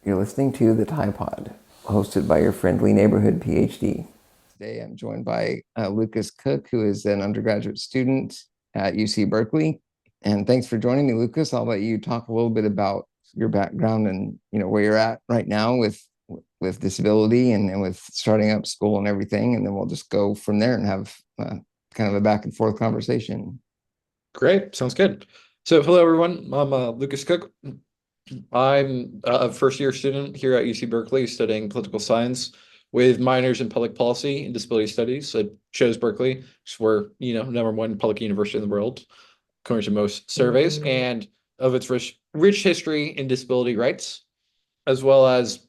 You're listening to The Tide Pod, hosted by your friendly neighborhood PhD. Today I'm joined by Lucas Cook, who is an undergraduate student at UC Berkeley. And thanks for joining me, Lucas. I'll let you talk a little bit about your background and where you're at right now with disability and with starting up school and everything. And then we'll just go from there and have kind of a back and forth conversation. Great. Sounds good. So hello, everyone. I'm Lucas Cook. I'm a first year student here at UC Berkeley studying political science with minors in public policy and disability studies. I chose Berkeley, which we're, #1 public university in the world, according to most surveys, and of its rich history in disability rights, as well as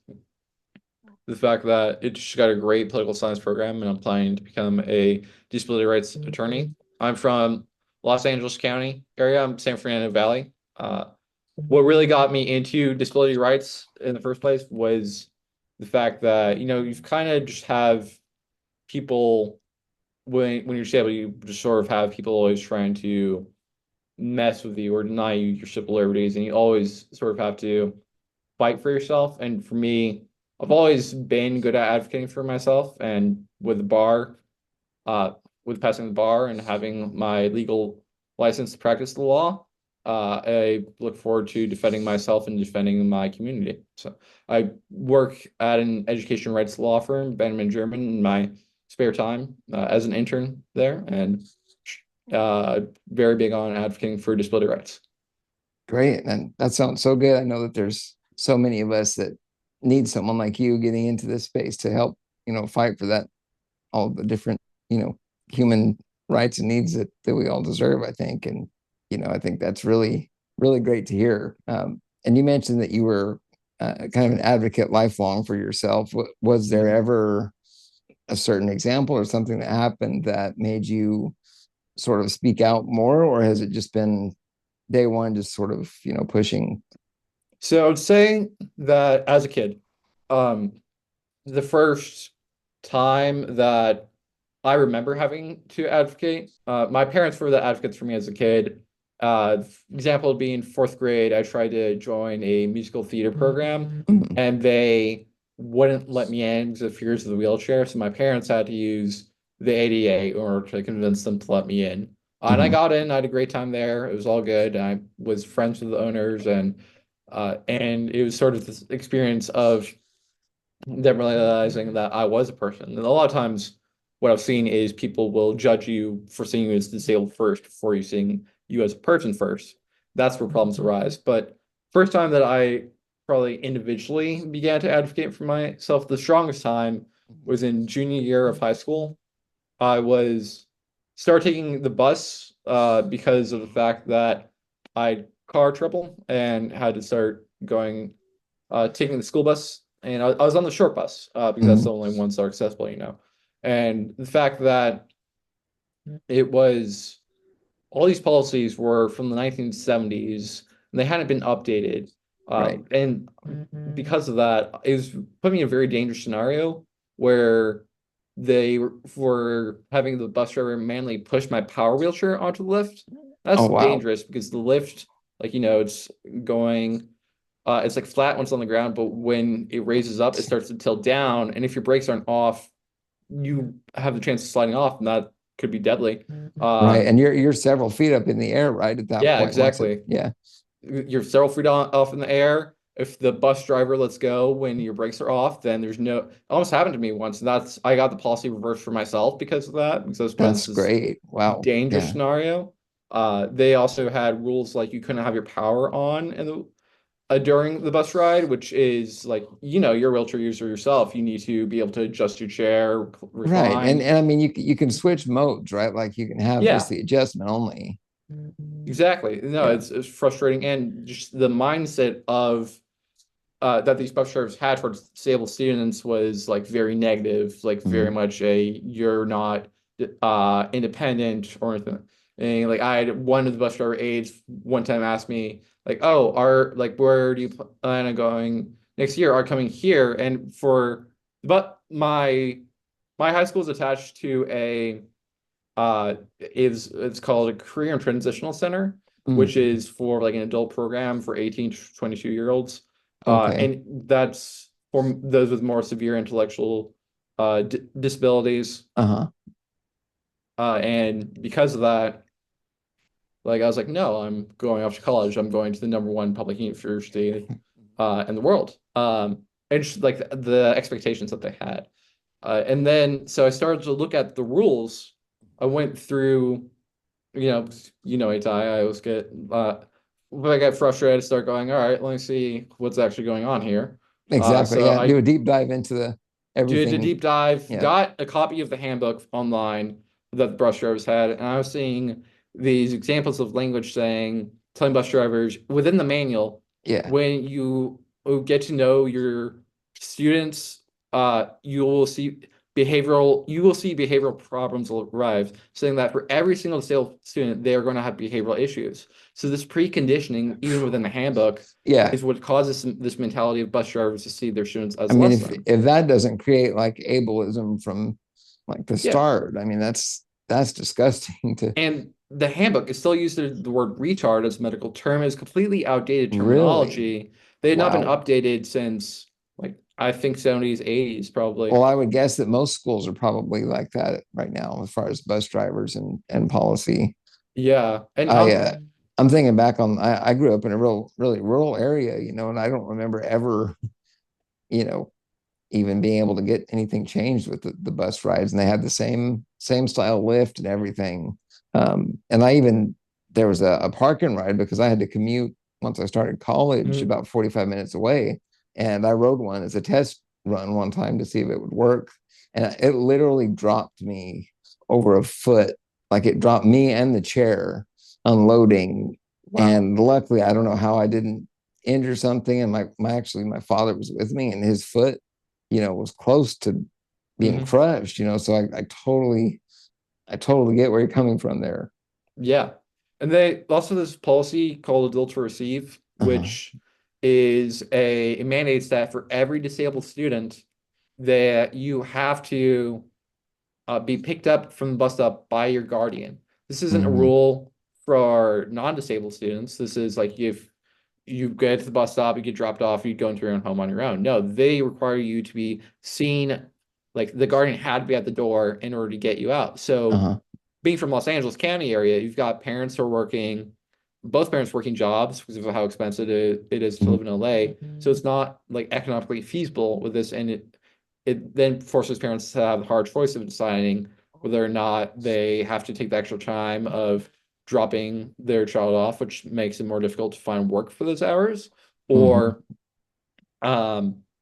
the fact that it's got a great political science program, and I'm planning to become a disability rights attorney. I'm from Los Angeles County area. I'm San Fernando Valley. What really got me into disability rights in the first place was the fact that, you've kind of just have people when you're disabled, you just sort of have people always trying to mess with you or deny you your civil liberties, and you always sort of have to fight for yourself. And for me, I've always been good at advocating for myself, and with the bar, with passing the bar and having my legal license to practice the law, I look forward to defending myself and defending my community. So I work at an education rights law firm, Benjamin German, in my spare time as an intern there, and very big on advocating for disability rights. Great. And that sounds so good. I know that there's so many of us that need someone like you getting into this space to help, fight for that, all the different, human rights and needs that we all deserve, I think. And, I think that's really, really great to hear. And you mentioned that you were kind of an advocate lifelong for yourself. Was there ever a certain example or something that happened that made you sort of speak out more, or has it just been day one, just sort of, pushing? So I would say that as a kid, um, the first time that I remember having to advocate, my parents were the advocates for me as a kid. Example being fourth grade, I tried to join a musical theater program, Mhm. and they wouldn't let me in because of fears of the wheelchair. So my parents had to use the ADA in order to convince them to let me in. And I Mhm. got in. I had a great time there. It was all good. I was friends with the owners, and it was sort of this experience of them realizing that I was a person. And a lot of times, what I've seen is people will judge you for seeing you as disabled first before you seeing you as a person first. That's where problems arise. But first time that I probably individually began to advocate for myself, the strongest time was in junior year of high school. I was started taking the bus because of the fact that I had car trouble and had to start going taking the school bus, and I was on the short bus because that's Mhm. the only ones that are accessible. And the fact that it was all these policies were from the 1970s and they hadn't been updated. Right. And because of that, it was put me in a very dangerous scenario where they were having the bus driver manually push my power wheelchair onto the lift. Oh, That's wow. dangerous because the lift, it's going it's like flat once on the ground, but when it raises up, it starts to tilt down. And if your brakes aren't off, you have the chance of sliding off, and that could be deadly. Right. Um, And you're several feet up in the air, right? At that yeah, point, once it, exactly. yeah. You're several feet off in the air. If the bus driver lets go when your brakes are off, then there's no. It almost happened to me once, and that's I got the policy reversed for myself because of that, because I was put in That's this great. Wow. dangerous Yeah. scenario. They also had rules like you couldn't have your power on in the during the bus ride, which is like, you're a wheelchair user yourself. You need to be able to adjust your chair, Right. And recline. and I mean you can switch modes, right? Like you can have just Yeah, the adjustment only. exactly. No, Yeah. it's frustrating. And just the mindset of that these bus drivers had towards disabled students was like very negative, like very Mhm. much a you're not independent or anything. And like I had one of the bus driver aides one time asked me like, "Oh, are like where do you plan on going next year? Are coming here?" And but my high school is attached to a it's called a career and transitional center, which Mm. is for like an adult program for 18 to 22-year-olds. Okay. And that's for those with more severe intellectual disabilities. Uh-huh. And because of that, like I was like, no, I'm going off to college. I'm going to the number one public university in the world. And just like the expectations that they had. And then so I started to look at the rules. I went through, I always get when I get frustrated, I start going, all right, let me see what's actually going on here. Exactly. So Yeah. Do I a deep dive into the did a everything. deep dive, Yeah. got a copy of the handbook online that the bus drivers had, and I was seeing these examples of language telling bus drivers within the manual, Yeah. when you get to know your students, you will see behavioral problems will arise, saying that for every single disabled student, they are going to have behavioral issues. So this preconditioning, even within the handbook, Yeah. is what causes this mentality of bus drivers to see their students I as mean, less if than. that doesn't create like ableism from like the Yeah. start, I mean, that's disgusting to And the handbook is still used the word retard as a medical term is completely outdated really. terminology. They had not been Wow. updated since like I think 70s, 80s probably. Well, I would guess that most schools are probably like that right now as far as bus drivers and policy. Yeah. And I I'm thinking back on I grew up in a really rural area, and I don't remember ever, you know, even being able to get anything changed with the bus rides, and they had the same style lift and everything. And I even there was a park and ride because I had to commute once I started college Mhm. about 45 minutes away, and I rode one as a test run one time to see if it would work, and it literally dropped me over a foot, like it dropped me and the chair unloading. Wow. And luckily, I don't know how I didn't injure something, and my father was with me, and his foot was close to being Hmm. crushed, so I totally get where you're coming from there. Yeah. And they also this policy called Adult to Receive, Uh-huh. which is it mandates that for every disabled student that you have to be picked up from the bus stop by your guardian. This isn't a Hmm. rule for non-disabled students. This is like if you get to the bus stop, you get dropped off, you go into your own home on your own. No, they require you to be seen, like the guardian had to be at the door in order to get you out. So Uh-huh. being from Los Angeles County area, you've got parents who are working, both parents working jobs because of how expensive it is to Mhm. live in LA. So it's not like economically feasible with this, and it then forces parents to have the hard choice of deciding whether or not they have to take the extra time of dropping their child off, which makes it more difficult to find work for those hours, Mhm. or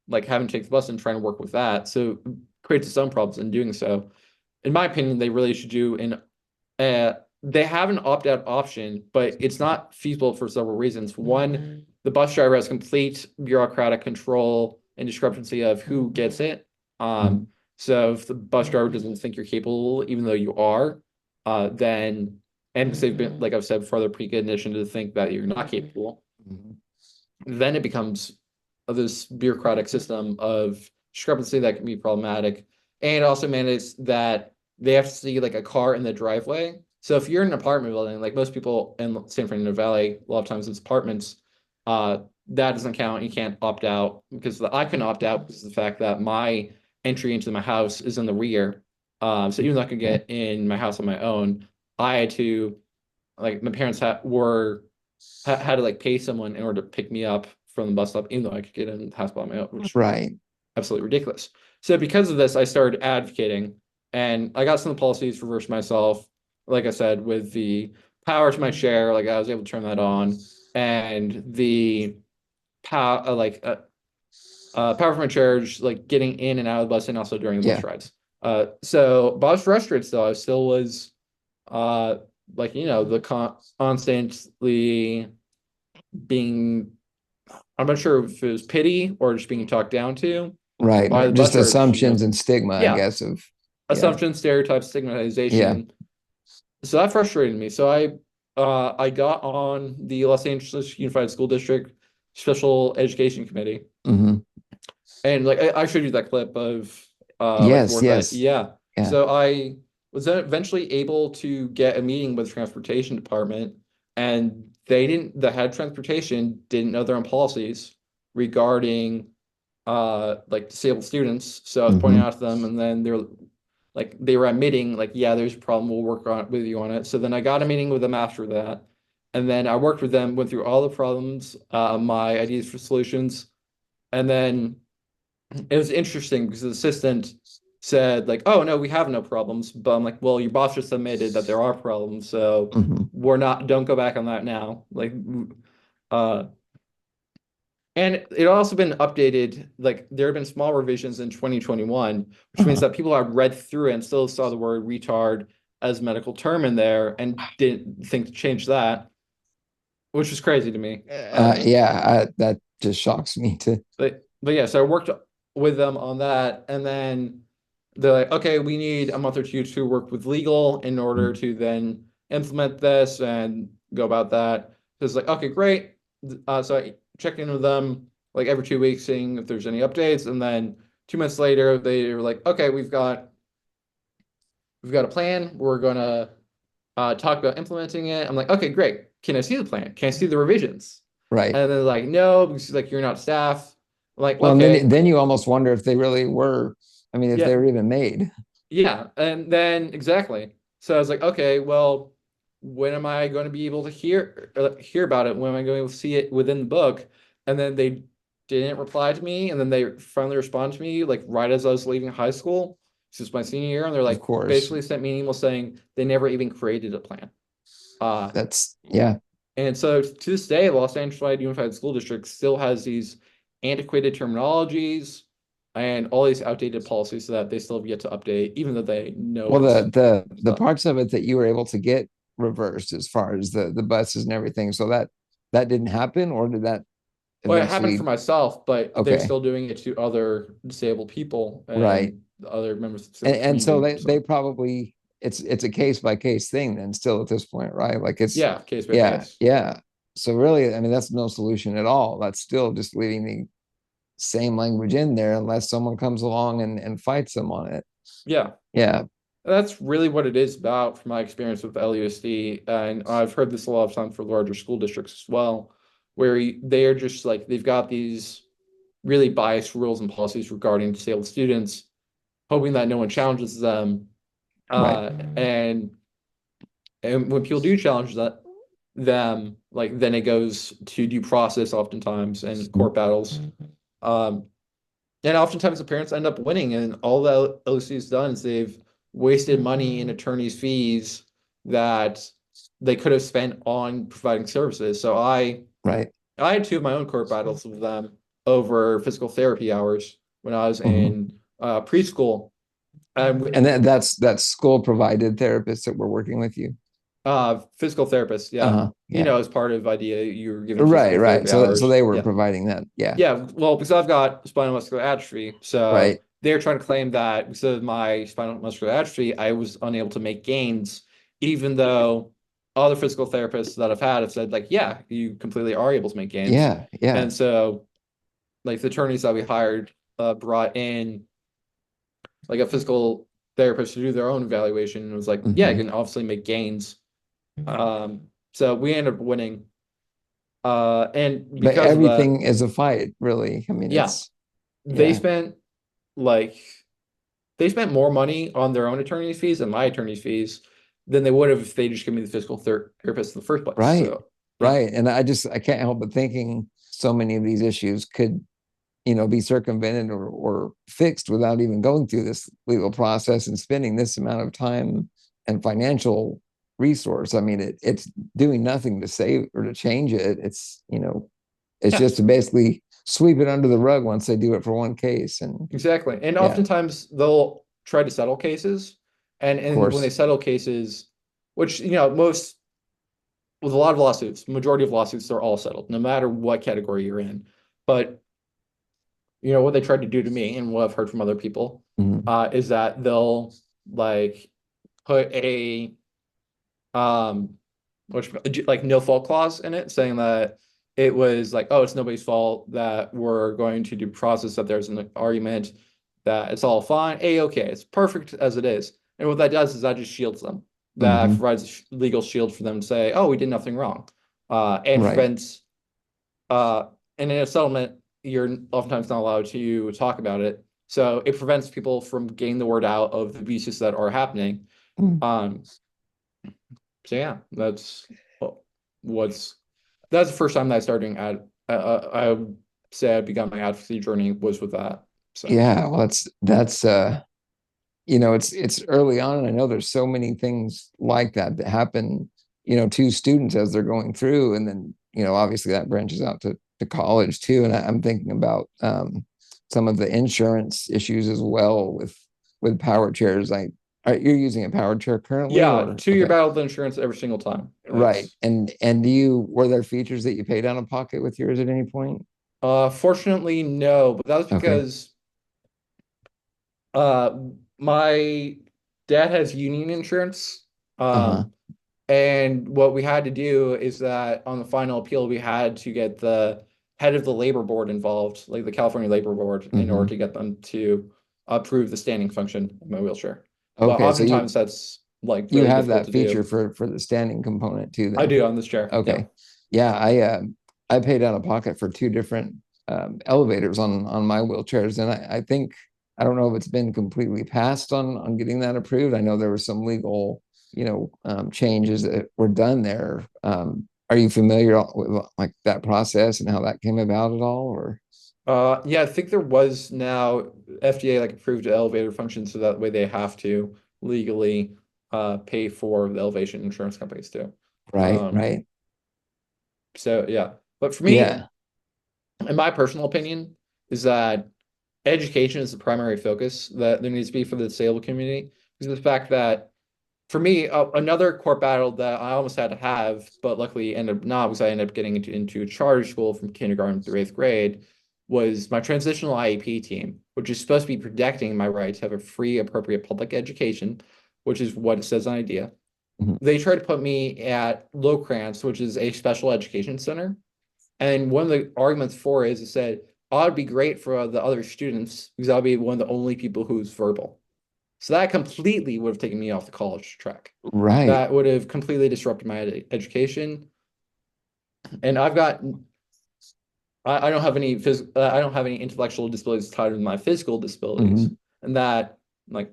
like having to take the bus and trying to work with that. So it creates its own problems in doing so. In my opinion, they really should do an they have an opt-out option, but it's not feasible for several reasons. One, the bus driver has complete bureaucratic control and discrepancy of who gets it. Mhm. So if the bus driver doesn't think you're capable, even though you are, then and because they've been, like I've said before, they're preconditioned to think that you're not capable, Mhm. then it becomes this bureaucratic system of discrepancy that can be problematic. And it also mandates that they have to see like a car in the driveway. So if you're in an apartment building, like most people in San Fernando Valley, a lot of times it's apartments, that doesn't count. You can't opt out because I can opt out because of the fact that my entry into my house is in the rear. So even though I could Okay. get in my house on my own, I had to like my parents had to like pay someone in order to pick me up from the bus stop, even though I could get in the house by my own, which Right. absolutely ridiculous. So because of this, I started advocating, and I got some policies reversed myself. Like I said, with the power to my share, like I was able to turn that on, and the power, power from my chair, just like getting in and out of the bus, and also during the bus Yeah. rides. But I was frustrated still. I still was, uh, the constantly being I'm not sure if it was pity or just being talked down to Right. by Or the bus just drivers, assumptions and stigma, I yeah, guess, of yeah. assumption, stereotypes, Yeah. stigmatization. So that frustrated me. So I got on the Los Angeles Unified School District Special Education Committee, Hmm. and like I showed you that clip of like Yes, work that yes. yeah. Yeah. So I was then eventually able to get a meeting with the transportation department, and they didn't the head of transportation didn't know their own policies. regarding like disabled students. So I was pointing Hmm. out to them, and then they were admitting like, yeah, there's a problem. We'll work on with you on it. So then I got a meeting with them after that, and then I worked with them, went through all the problems, my ideas for solutions, and then it was interesting because the assistant said like, "Oh no, we have no problems." But I'm like, "Well, your boss just admitted that there are problems, so Hmm. we're not. Don't go back on that now." Uh, and it also been updated. Like there have been small revisions in 2021, which means Uh-huh. that people have read through it and still saw the word retard as a medical term in there and didn't think to change that, which was crazy to me. Yeah, that just shocks me to. But yeah, so I worked with them on that, and then they're like, okay, we need a month or two to work with legal in order to then implement this and go about that. So it's like, okay, great. So I checked in with them like every 2 weeks, seeing if there's any updates, and then 2 months later, they were like, okay, we've got a plan. We're gonna talk about implementing it. I'm like, okay, great. Can I see the plan? Can I see the revisions? Right. And they're like, no, because like you're not staff. I'm like, Well, and okay, then you almost wonder if they really were. I mean, if yeah, they were even made. yeah. And then exactly. So I was like, okay, well, when am I going to be able to hear about it? When am I going to see it within the book? And then they didn't reply to me, and then they finally responded to me like right as I was leaving high school. This is my senior year, and they're Of like course, basically sent me an email saying they never even created a plan. Uh, that's yeah. And so to this day, Los Angeles Unified School District still has these antiquated terminologies and all these outdated policies that they still have yet to update, even though they know Well, it's the done. parts of it that you were able to get reversed as far as the buses and everything, so that didn't happen, or did that Well, it happened for eventually? myself, but they're Okay, still doing it to other disabled people right. and other members of the And so community. they So probably it's a case by case thing then still at this point, right? Like it's yeah, case by yeah, case. yeah. So really, I mean, that's no solution at all. That's still just leaving the same language in there unless someone comes along and fights them on it. Yeah. Yeah, That's really what it is about from my experience with LUSD. And I've heard this a lot of time for larger school districts as well, where they are just like, they've got these really biased rules and policies regarding disabled students, hoping that no one challenges them. right. Uh, and and when people do challenge them, like then it goes to due process oftentimes and court battles. Um, and oftentimes the parents end up winning, and all the LOC's done is they've wasted money in attorneys' fees that they could have spent on providing services. So Right. I had two of my own court battles with them over physical therapy hours when I was Hmm. in preschool. And that's school provided therapists that were working with you. Physical therapist, yeah. Uh-huh. Yeah. As part of IDEA, you were given Right, physical right. therapy So hours. they were Yeah. providing that. Yeah. Yeah, well, because I've got spinal muscular atrophy, so Right. they're trying to claim that because of my spinal muscular atrophy, I was unable to make gains, even though other physical therapists that I've had have said, like, yeah, you completely are able to make gains. Yeah. Yeah. And so, like, the attorneys that we hired brought in like a physical therapist to do their own evaluation, and it was like, yeah, I Hmm. can obviously make gains. So we ended up winning. And But because of that, everything is a fight, really. I mean, yeah, it's they yeah. spent like they spent more money on their own attorney's fees and my attorney's fees than they would have if they just give me the physical therapist in the first place. Right. So yeah, Right. And I can't help but thinking so many of these issues could, be circumvented or fixed without even going through this legal process and spending this amount of time and financial resource. I mean, it's doing nothing to save or to change it. It's yeah, just to basically sweep it under the rug once they do it for one case. And exactly. And yeah, oftentimes they'll try to settle cases, of and when they course. settle cases, which most with a lot of lawsuits, majority of lawsuits, they're all settled, no matter what category you're in. But what they tried to do to me, and what I've heard from other people, Mhm. is that they'll like put a which like no fault clause in it, saying that it was like, oh, it's nobody's fault that we're going to do process, that there's an argument, that it's all fine, okay, it's perfect as it is. And what that does is that just shields them. That Mhm. provides a legal shield for them to say, oh, we did nothing wrong, and Right. prevents and in a settlement. you're oftentimes not allowed to talk about it. So it prevents people from getting the word out of the abuses that are happening. Mm. Um, so yeah, what's that's the first time that I started doing I would say I began my advocacy journey was with that. So Yeah, well, that's it's early on, and I know there's so many things like that that happen, to students as they're going through, and then obviously that branches out to college too. And I'm thinking about some of the insurance issues as well with power chairs. You're using a power chair currently, yeah, or 2 year okay, battle with insurance every single time. right? It's And do you were there features that you paid out of pocket with yours at any point? fortunately no, but that was Okay. because uh my dad has union insurance. Uh-huh. And what we had to do is that on the final appeal, we had to get the head of the labor board involved, like the California Labor Board, in order Hmm. to get them to approve the standing function of my wheelchair. But Okay, so oftentimes that's like you really have difficult that to feature do. for the standing component too I then. do on this chair. Yeah. Okay. Yeah, I paid out of pocket for two different elevators on my wheelchairs, and I think I don't know if it's been completely passed on getting that approved. I know there were some legal, changes that were done there. Are you familiar with like that process and how that came about at all, or? Yeah, I think there was now FDA like approved elevator function, so that way they have to legally pay for the elevation insurance companies too. Right, Um, right. so yeah. But for me, Yeah. in my personal opinion, is that education is the primary focus that there needs to be for the disabled community. Because of the fact that, for me, another court battle that I almost had to have, but luckily ended up not, because I ended up getting into a charter school from kindergarten through 8th grade, was my transitional IEP team, which is supposed to be protecting my right to have a free, appropriate public education, which is what it says on IDEA. Mhm. They tried to put me at Locrance, which is a special education center. And one of the arguments for it is it said, oh, it'd be great for the other students because I'll be one of the only people who's verbal. So that completely would have taken me off the college track. Right. That would have completely disrupted my education. And I don't have any I don't have any intellectual disabilities tied to my physical disabilities, Hmm. and that like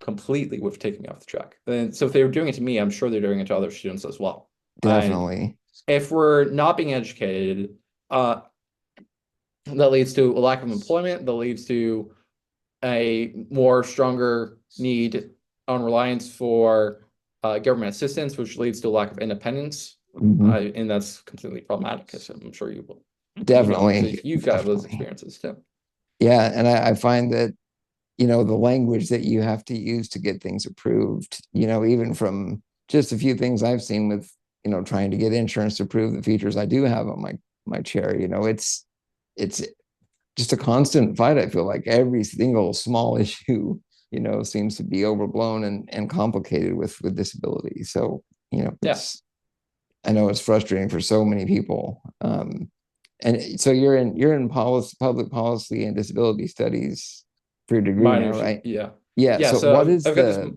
completely would have taken me off the track. And so if they were doing it to me, I'm sure they're doing it to other students as well. And Definitely. if we're not being educated, uh, that leads to a lack of employment, that leads to a more stronger need on reliance for government assistance, which leads to a lack of independence. Hmm. And that's completely problematic, as I'm sure you know, Definitely. because you've got those Definitely. experiences too. Yeah, and I find that the language that you have to use to get things approved, even from just a few things I've seen with, trying to get insurance to approve the features I do have on my chair, it's just a constant fight. I feel like every single small issue, seems to be overblown and complicated with disability. So, Yeah, I know it's frustrating for so many people. And so you're in policy, public policy and disability studies for your degree now, minors. right? Yeah, Yeah. yeah. So So what is I've got this.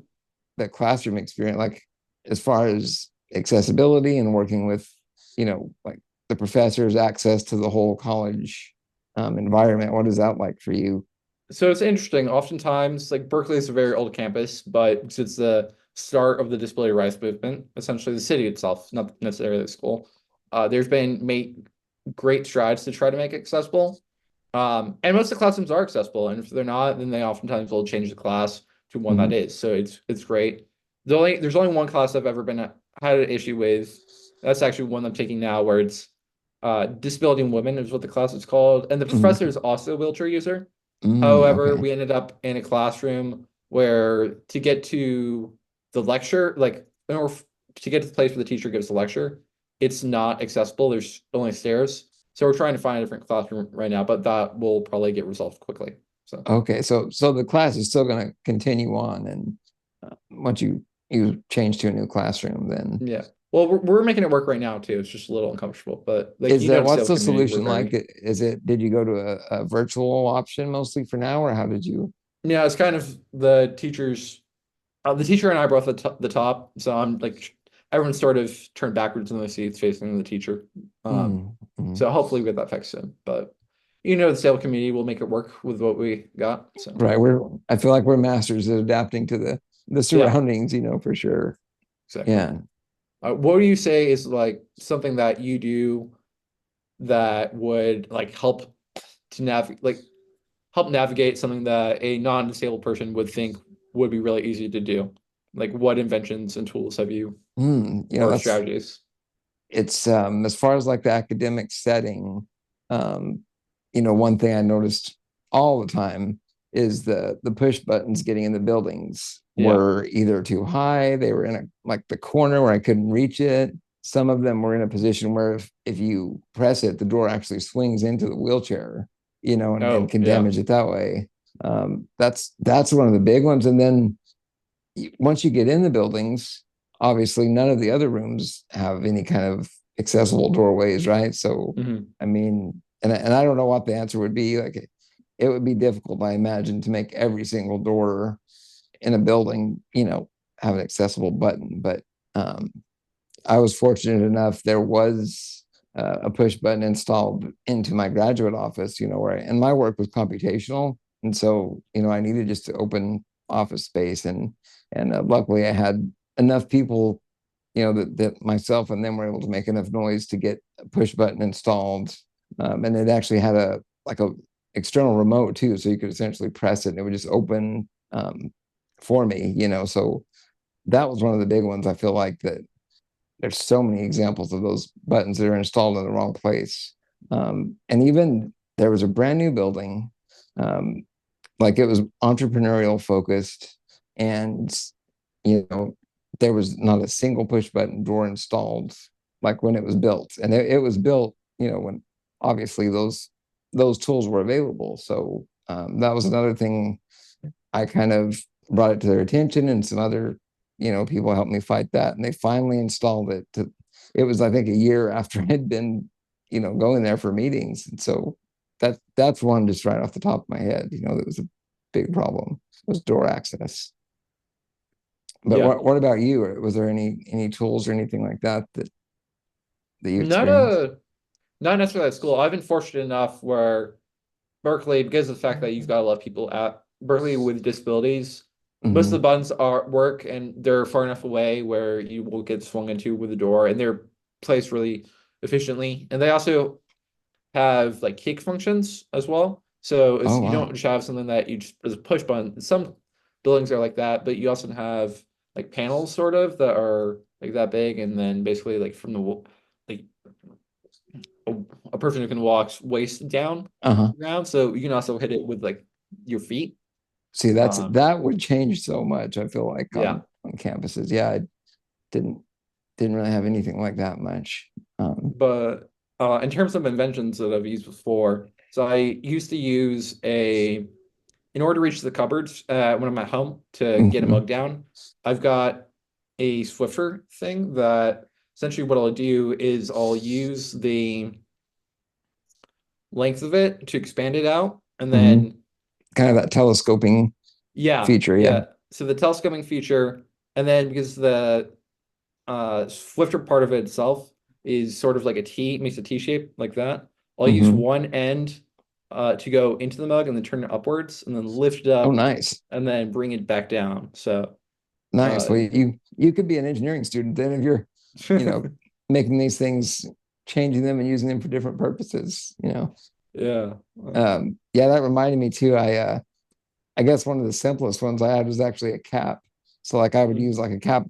the classroom experience like as far as accessibility and working with, like the professors' access to the whole college environment? What is that like for you? So it's interesting. Oftentimes, like Berkeley is a very old campus, but it's the start of the disability rights movement, essentially the city itself, not necessarily the school. There's been made great strides to try to make it accessible. And most of the classrooms are accessible, and if they're not, then they oftentimes will change the class to one that Mhm. is. So it's great. There's only one class I've ever been had an issue with. That's actually one I'm taking now, where it's disability in women is what the class is called, and the professor Mhm. is also a wheelchair user. However, Okay. we ended up in a classroom where to get to the lecture, like in order to get to the place where the teacher gives the lecture, it's not accessible. There's only stairs. So we're trying to find a different classroom right now, but that will probably get resolved quickly. So Okay. So the class is still going to continue on, and once you change to a new classroom, then yeah. Well, we're making it work right now too. It's just a little uncomfortable, but like is you know, that the what's sales the community, we're solution like? very Did you go to a virtual option mostly for now, or how did you? yeah. It's kind of the teachers. The teacher and I are both at the top, so I'm like everyone sort of turned backwards in their seats facing the teacher. Mm. So hopefully we get that fixed soon. But the stable community will make it work with what we got. So Right. I feel like we're masters at adapting to the yeah, surroundings, for sure. exactly. Yeah. What do you say is like something that you do that would like help navigate something that a non-disabled person would think would be really easy to do? Like what inventions and tools have you or That's strategies? it's as far as like the academic setting, um, one thing I noticed all the time is the push buttons getting in the buildings Yeah. were either too high, they were in like the corner where I couldn't reach it. Some of them were in a position where if you press it, the door actually swings into the wheelchair, and Oh, can yeah. damage it that way. That's one of the big ones. And then once you get in the buildings, obviously none of the other rooms have any kind of accessible doorways, right? So, Hmm. I mean, and I don't know what the answer would be. Like, it would be difficult, I imagine, to make every single door in a building, have an accessible button. But um, I was fortunate enough there was a push button installed into my graduate office, and my work was computational, and so I needed just to open office space, and luckily I had enough people, that myself and them were able to make enough noise to get a push button installed, and it actually had a external remote too, so you could essentially press it and it would just open for me, so that was one of the big ones. I feel like that there's so many examples of those buttons that are installed in the wrong place. And even there was a brand new building, um, like it was entrepreneurial focused, and you know there was not a single push button door installed, like when it was built, and it was built, when obviously those tools were available. So that was another thing. I kind of brought it to their attention, and some other, people helped me fight that, and they finally installed it. It was, I think, a year after I'd been, going there for meetings, and so that's one just right off the top of my head. That was a big problem, was door access. But Yeah. what about you? Was there any tools or anything like that you Not experienced? a not necessarily at school. I've been fortunate enough where Berkeley, because of the fact that you've got a lot of people at Berkeley with disabilities, most of the Hmm. buttons are work and they're far enough away where you will get swung into with the door and they're placed really efficiently. And they also have like kick functions as well. So Oh, it's you don't wow. just have something that you just as a push button. Some buildings are like that, but you also have like panels sort of that are like that big, and then basically like from the like a, a person who can walk waist down Uh-huh. the ground. So you can also hit it with like your feet. See, Um, that would change so much, I feel like, yeah, on campuses. Yeah, I didn't didn't really have anything like that much. but in terms of inventions that I've used before, so I used to use in order to reach the cupboards when I'm at home to get a Mhm. mug down, I've got a Swiffer thing that essentially what I'll do is I'll use the length of it to expand it out, and Mhm. then Kind of that telescoping yeah, feature, yeah. yeah. So the telescoping feature, and then because the Swifter part of it itself is sort of like a T, makes a T shape like that. I'll use Hmm. one end to go into the mug and then turn it upwards and then lift it Oh, up nice. and then bring it back down. So Nice. uh Well, you could be an engineering student then if you're, you know, making these things, changing them and using them for different purposes. yeah. Yeah, that reminded me too. I guess one of the simplest ones I had was actually a cap. So like I would Mhm. use like a cap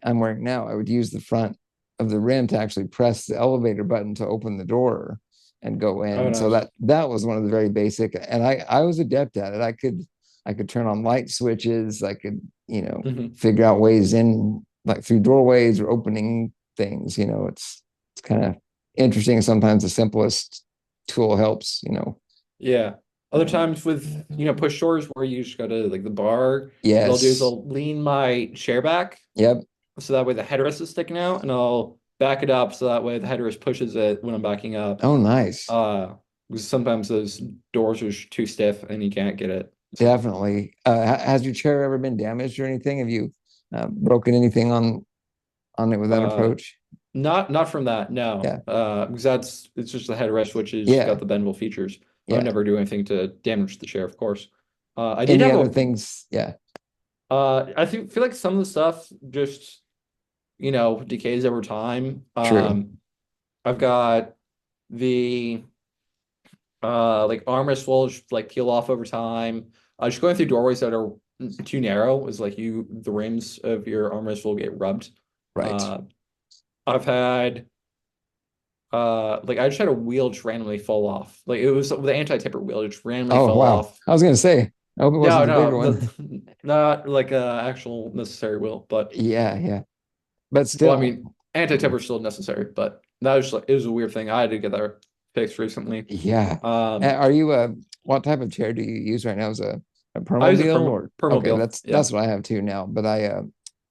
I'm wearing now. I would use the front of the rim to actually press the elevator button to open the door and go in. Oh, And so nice. that was one of the very basic. And I was adept at it. I could turn on light switches. I could, Mhm. figure out ways in, like through doorways or opening things. It's kind of interesting. Sometimes the simplest tool helps. Yeah. Other Um, times with, push doors where you just go to like the bar, what I'll do is yes. I'll lean my chair back Yep. so that way the headrest is sticking out, and I'll back it up so that way the headrest pushes it when I'm backing up. Oh, nice. Because sometimes those doors are too stiff and you can't get it. So Definitely. Has your chair ever been damaged or anything? Have you broken anything on on it with that Uh, approach? not from that, no. Yeah. Because it's just the headrest, which has got Yeah. the bendable features. I would Yeah. never do anything to damage the chair, of course. I did Any have other a things? Yeah. I think feel like some of the stuff just, decays over time. True. I've got the like armrest will just like peel off over time. Just going through doorways that are too narrow is like the rims of your armrest will get rubbed. Right. Uh, I've had like I just had a wheel just randomly fall off. Like it was the anti-tipper wheel just randomly Oh, fell wow. off. I was gonna say, I hope it No, wasn't the no, bigger one. not like a actual necessary wheel, but Yeah, yeah. But well, I still, mean, anti-tipper is still necessary, but that was just like it was a weird thing. I had to get that fixed recently. yeah. Um, Are you what type of chair do you use right now? Is a I use a permobil or okay, permobile. Yeah. that's what I have too now. But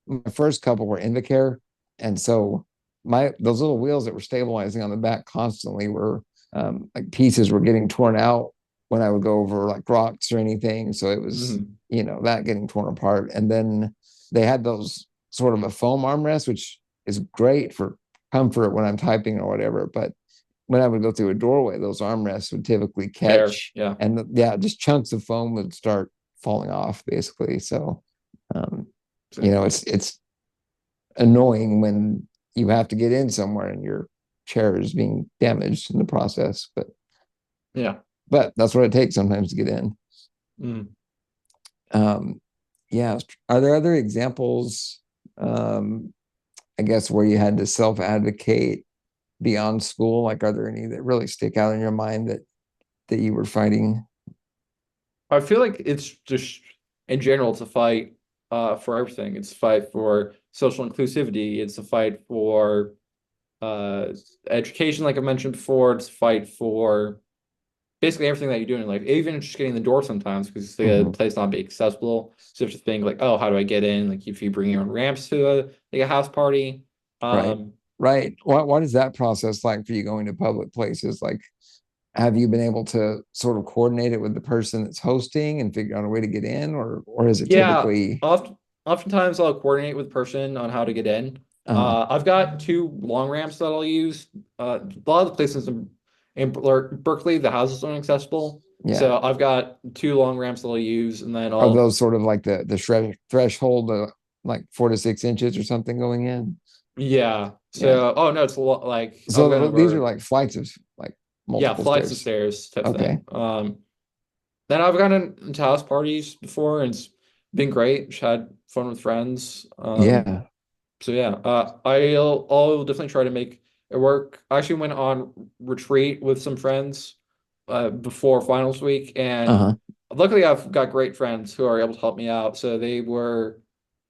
my first couple were Invacare, and so my those little wheels that were stabilizing on the back constantly were like pieces were getting torn out when I would go over like rocks or anything. So it was, Mhm. that getting torn apart. And then they had those sort of a foam armrest, which is great for comfort when I'm typing or whatever. But when I would go through a doorway, those armrests would typically Tear. catch, Yeah. and yeah, just chunks of foam would start falling off basically. So, um, So, it's annoying when you have to get in somewhere and your chair is being damaged in the process. yeah. But that's what it takes sometimes to get in. Mm. Um, yeah. Are there other examples? Um, I guess where you had to self-advocate beyond school? Like, are there any that really stick out in your mind that you were fighting? I feel like it's just in general, it's a fight for everything. It's a fight for social inclusivity. It's a fight for uh education, like I mentioned before. It's a fight for basically everything that you're doing in life, even just getting the door sometimes because the Mhm. place not be accessible. So you have to think like, oh, how do I get in? Like if you bring your own ramps to a house party. Right. Um, Right. What is that process like for you going to public places? Like, have you been able to sort of coordinate it with the person that's hosting and figure out a way to get in, or is it yeah, typically oftentimes I'll coordinate with the person on how to get in. uh I've got two long ramps that I'll use. A lot of the places in Berkeley, the houses aren't accessible. yeah. So I've got two long ramps that I'll use, and then Are I'll those sort of like the threshold like 4 to 6 inches or something going in? yeah. Yeah. So oh no, it's a lot like I've gone So these are over like flights of like yeah, multiple flights of stairs. stairs type Okay. thing. Then I've gone into house parties before, and it's been great. Just had fun with friends. Yeah. So yeah, I'll definitely try to make it work. I actually went on retreat with some friends before finals week, and Uh-huh. luckily I've got great friends who are able to help me out. So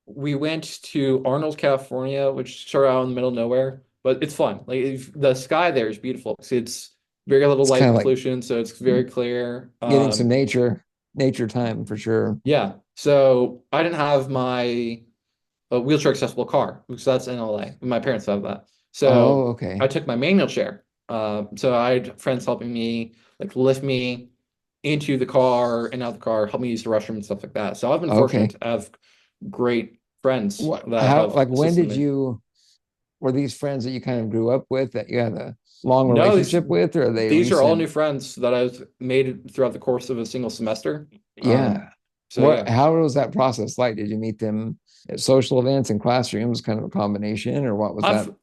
we went to Arnold, California, which is sort of out in the middle of nowhere, but it's fun. Like the sky there is beautiful. It's very little It's kind light of like pollution, so it's very clear. getting some nature time for sure. Yeah. So I didn't have my a wheelchair accessible car because that's in LA. My parents have that. Oh, So I okay. took my manual chair. So I had friends helping me like lift me into the car and out of the car, help me use the restroom and stuff like that. So I've been fortunate Okay. to have great friends What that how have like when assisted did me. you were these friends that you kind of grew up with that you had a long No, these relationship with, or are they these are all new recent? friends that I've made throughout the course of a single semester. Yeah. So yeah. How was that process like? Did you meet them at social events and classrooms, kind of a combination, or what was that? I've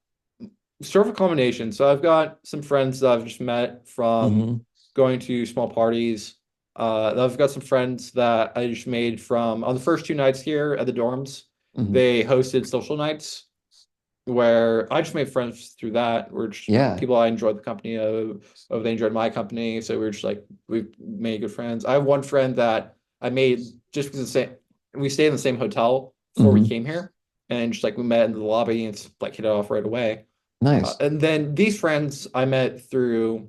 sort of a combination. So I've got some friends that I've just met from Hmm. going to small parties. I've got some friends that I just made from on the first two nights here at the dorms. Hmm. They hosted social nights where I just made friends through that. We're just Yeah. people I enjoyed the company of they enjoyed my company. So we are just like we made good friends. I have one friend that I made just because the same we stayed in the same hotel before we Hmm. came here. And just like we met in the lobby and it's like hit it off right away. Nice. And then these friends I met through,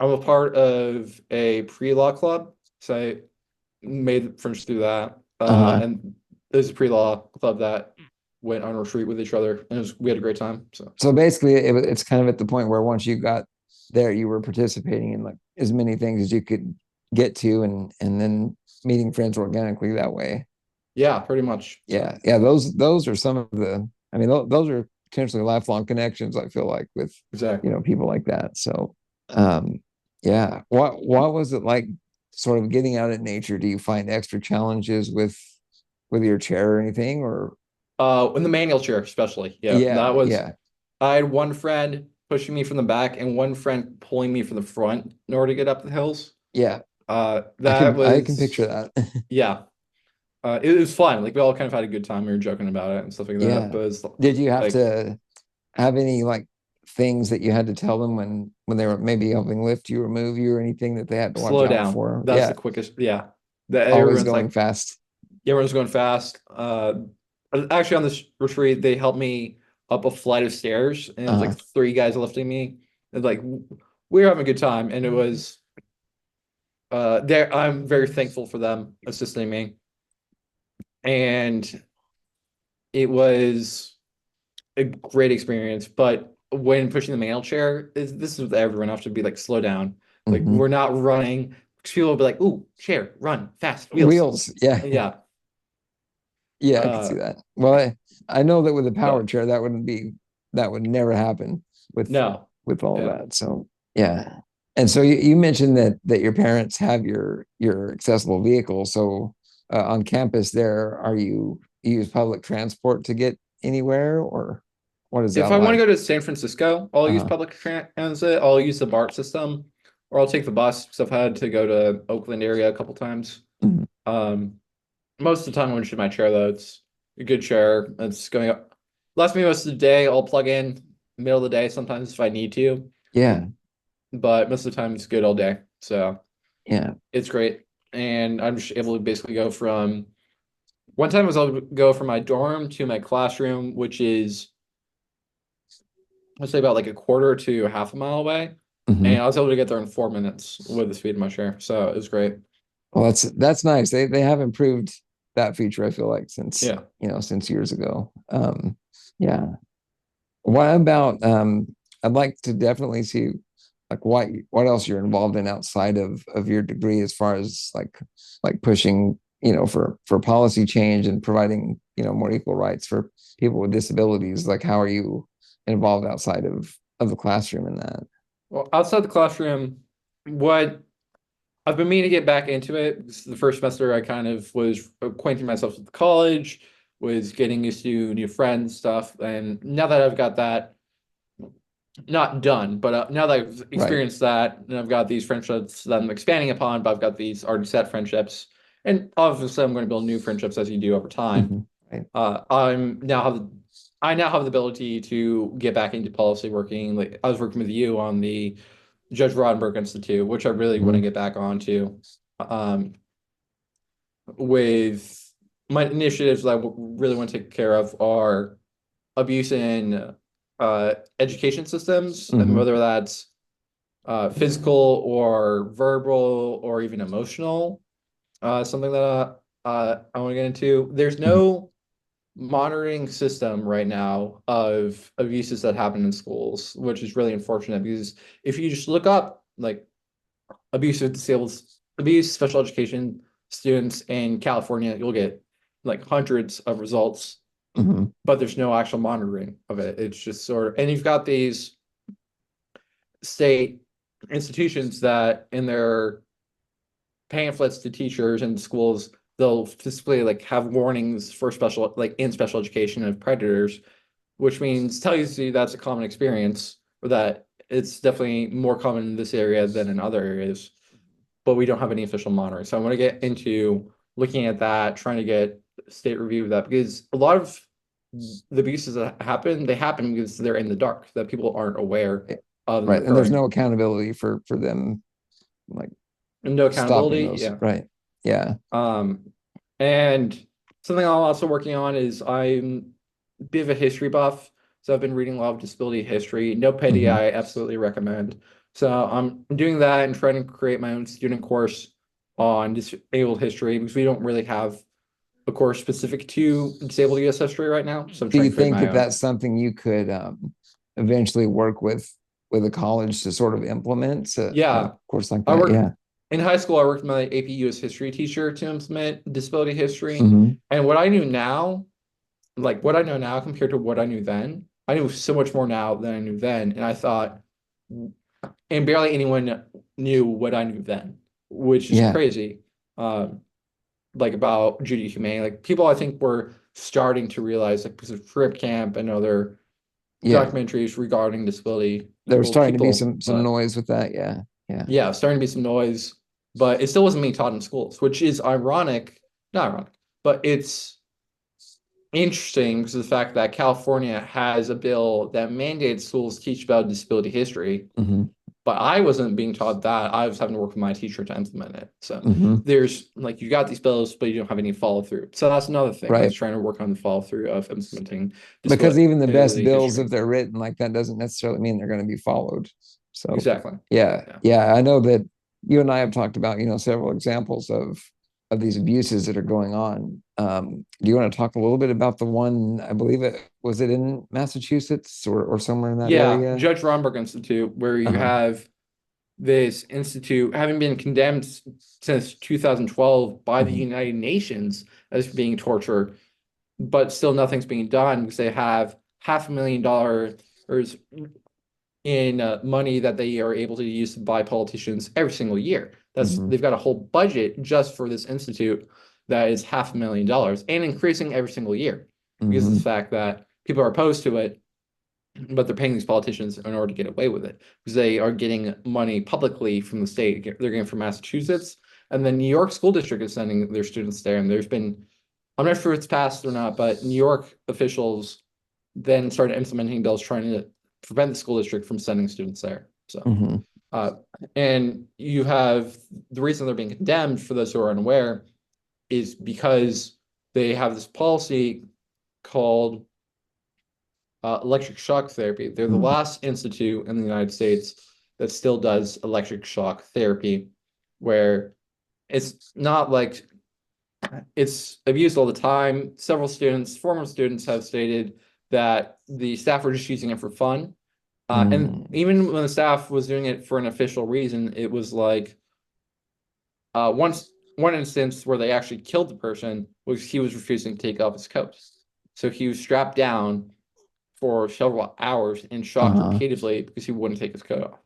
I'm a part of a pre-law club. So I made friends through that. Uh-huh. And there's a pre-law club that went on a retreat with each other. And we had a great time. So So basically, it's kind of at the point where once you got there, you were participating in like as many things as you could get to, and then meeting friends organically that way. yeah, pretty much. So Yeah, yeah. Those are some of the. I mean, those are potentially lifelong connections, I feel like, with, Exactly. people like that. So, um, yeah. What was it like sort of getting out in nature? Do you find extra challenges with your chair or anything? Or In the manual chair, especially. Yeah, that yeah, was, yeah, I had one friend pushing me from the back and one friend pulling me from the front in order to get up the hills. yeah. That I can picture was, that. yeah, it was fun. Like we all kind of had a good time. We were joking about it and stuff like that. Yeah. But it's Did you have like to have any like things that you had to tell them when they were maybe helping lift you or move you or anything that they had to watch slow out down. for? That's the Yeah, quickest. Yeah, that always everyone's going like, fast. everyone's going fast. Actually, on this retreat, they helped me up a flight of stairs, and it was Uh, like three guys lifting me. And like we were having a good time, and it was there. I'm very thankful for them assisting me, and it was a great experience. But when pushing the mail chair, this is with everyone. I have to be like, slow down. Like mhm. we're not running. People will be like, "Ooh, chair, run fast, wheels." Wheels. Yeah, Yeah. yeah, I could Uh, see that. Well, I know that with a power but chair, that would never happen with no. all Yeah. that. So yeah. And so you mentioned that your parents have your accessible vehicle. So on campus there, you use public transport to get anywhere, or what is If that I want to like? go to San Francisco, I'll use Uh, public transit. I'll use the BART system, or I'll take the bus because I've had to go to Oakland area a couple times. mhm. Um, Most of the time I'm in my chair though. It's a good chair. It's going up. Lasts me most of the day. I'll plug in middle of the day sometimes if I need to, Yeah, but most of the time it's good all day. So yeah. it's great. And I'm just able to basically go from one time was I'll go from my dorm to my classroom, which is I'd say about like a quarter to half a mile away. Hmm. And I was able to get there in 4 minutes with the speed of my chair. So it was great. Well, that's nice. They have improved that feature, I feel like, since Yeah. since years ago. Yeah. What about I'd like to definitely see like what else you're involved in outside of your degree as far as like pushing, for policy change and providing, more equal rights for people with disabilities. Like how are you involved outside of the classroom in that? Well, outside the classroom, what I've been meaning to get back into it. This is the first semester I kind of was acquainting myself with college, was getting used to new friends, stuff. And now that I've got that not done, but now that I've Right. experienced that and I've got these friendships that I'm expanding upon, but I've got these already set friendships. And obviously I'm going to build new friendships as you do over time. Mhm. Right. I now have the ability to get back into policy working. Like I was working with you on the Judge Rodenberg Institute, which I really want to Mhm. get back onto. Um, with my initiatives that I really want to take care of are abuse in education systems, and Mhm. whether that's physical or verbal or even emotional. Something that I want to get into. There's Mhm. no monitoring system right now of abuses that happen in schools, which is really unfortunate because if you just look up like abuse of disabled abuse special education students in California, you'll get like hundreds of results, Mhm. but there's no actual monitoring of it. It's just sort of, and you've got these state institutions that in their pamphlets to teachers and schools, they'll physically like have warnings for special like in special education of predators, which means tells you that's a common experience, or that it's definitely more common in this area than in other areas, but we don't have any official monitoring. So I want to get into looking at that, trying to get state review of that, because a lot of the abuses that happen, they happen because they're in the dark, that people aren't aware Right. of them Right. And there's occurring. no accountability for them like And no stopping accountability. those. Yeah. Right. Yeah. Um, and something I'm also working on is I'm a bit of a history buff. So I've been reading a lot of disability history. No pity, Hmm. I absolutely recommend. So I'm doing that and trying to create my own student course on disabled history because we don't really have a course specific to disabled US history right now. So I'm Do trying you to create think my that own. that's something you could eventually work with a college to sort of implement a Yeah, course like I that? work Yeah. in high school. I worked with my AP US history teacher to implement disability history. Hmm. And what I knew now, like what I know now compared to what I knew then, I know so much more now than I knew then. And I thought, and barely anyone knew what I knew then, which is Yeah. crazy. Um, like about Judy Humane, like people I think were starting to realize, like because of Trip Camp and other Yeah. documentaries regarding disability, There was well, starting to be people, some noise with that. Yeah. Yeah. yeah, starting to be some noise, but it still wasn't being taught in schools, which is ironic, not ironic, but it's interesting because of the fact that California has a bill that mandates schools teach about disability history, Hmm. but I wasn't being taught that. I was having to work with my teacher to implement it. So Hmm. there's like you got these bills, but you don't have any follow through. So that's another thing is Right. trying to work on the follow through of implementing Because even the best disability bills, history. if they're written like that, doesn't necessarily mean they're going to be followed. So Exactly. yeah, Yeah. yeah, I know that you and I have talked about, several examples of these abuses that are going on. Do you want to talk a little bit about the one, I believe it in Massachusetts or somewhere in that Yeah, area? Judge Romberg Institute, where you Uh-huh. have this institute having been condemned since 2012 by the Hmm. United Nations as being torture, but still nothing's being done because they have $500,000 in money that they are able to use to buy politicians every single year. Hmm. They've got a whole budget just for this institute that is $500,000 and increasing every single year because of the Hmm. fact that people are opposed to it, but they're paying these politicians in order to get away with it because they are getting money publicly from the state. They're getting from Massachusetts, and the New York school district is sending their students there. And there's been, I'm not sure if it's passed or not, but New York officials then started implementing bills trying to prevent the school district from sending students there. So, Hmm. uh, and you have the reason they're being condemned, for those who are unaware, is because they have this policy called electric shock therapy. They're the Hmm. last institute in the United States that still does electric shock therapy, where it's not like it's abused all the time. Several students, former students, have stated that the staff were just using it for fun. And Hmm. even when the staff was doing it for an official reason, it was like once one instance where they actually killed the person was he was refusing to take off his coat. So he was strapped down for several hours and shocked Uh-huh. repeatedly because he wouldn't take his coat off.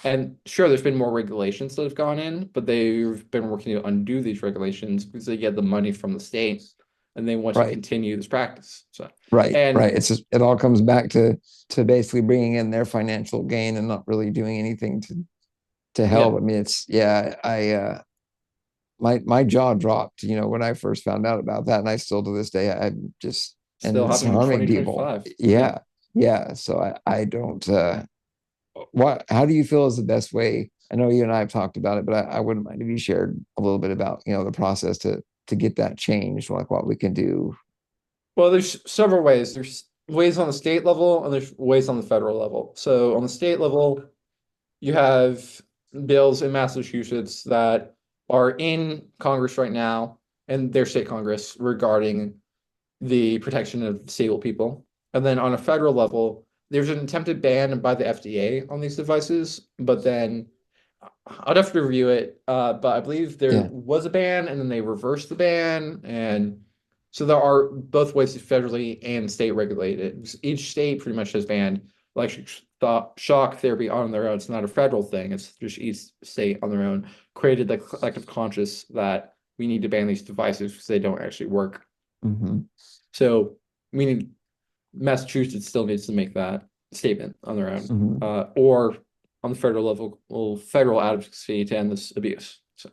And sure, there's been more regulations that have gone in, but they've been working to undo these regulations because they get the money from the state and they want to Right. continue this practice. So, Right, and right. It's just it all comes back to basically bringing in their financial gain and not really doing anything to yeah, help. I mean, it's yeah. My jaw dropped, when I first found out about that, and I still to this day I'm just and still it's happening in harming people. 2025. Yeah. Yeah, yeah. So I don't. What? How do you feel is the best way? I know you and I have talked about it, but I wouldn't mind if you shared a little bit about the process to get that changed, like what we can do. Well, there's several ways. There's ways on the state level and there's ways on the federal level. So on the state level, you have bills in Massachusetts that are in Congress right now and their state Congress regarding the protection of disabled people. And then on a federal level, there's an attempted ban by the FDA on these devices, but then I'd have to review it. But I believe there Yeah. was a ban and then they reversed the ban. And so there are both ways to federally and state regulate it. Each state pretty much has banned electric shock therapy on their own. It's not a federal thing. It's just each state on their own created the collective conscious that we need to ban these devices because they don't actually work. Hmm. So meaning Massachusetts still needs to make that statement on their own, Hmm. or on the federal level, federal advocacy to end this abuse. So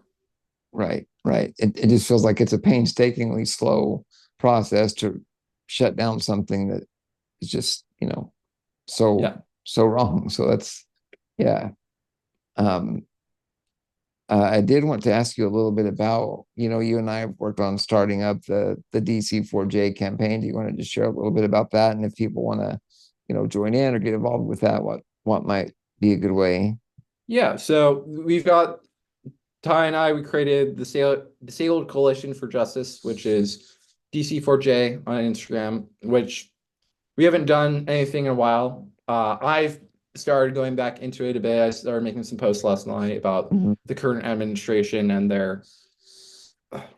Right, right. It just feels like it's a painstakingly slow process to shut down something that is just, so yeah, so wrong. So that's yeah. Um, I did want to ask you a little bit about, you and I have worked on starting up the DC4J campaign. Do you want to just share a little bit about that? And if people want to, join in or get involved with that, what might be a good way? yeah. So we've got Ty and I. We created the Disabled Coalition for Justice, which is DC4J on Instagram, which we haven't done anything in a while. I've started going back into it a bit. I started making some posts last night about Mhm. the current administration and their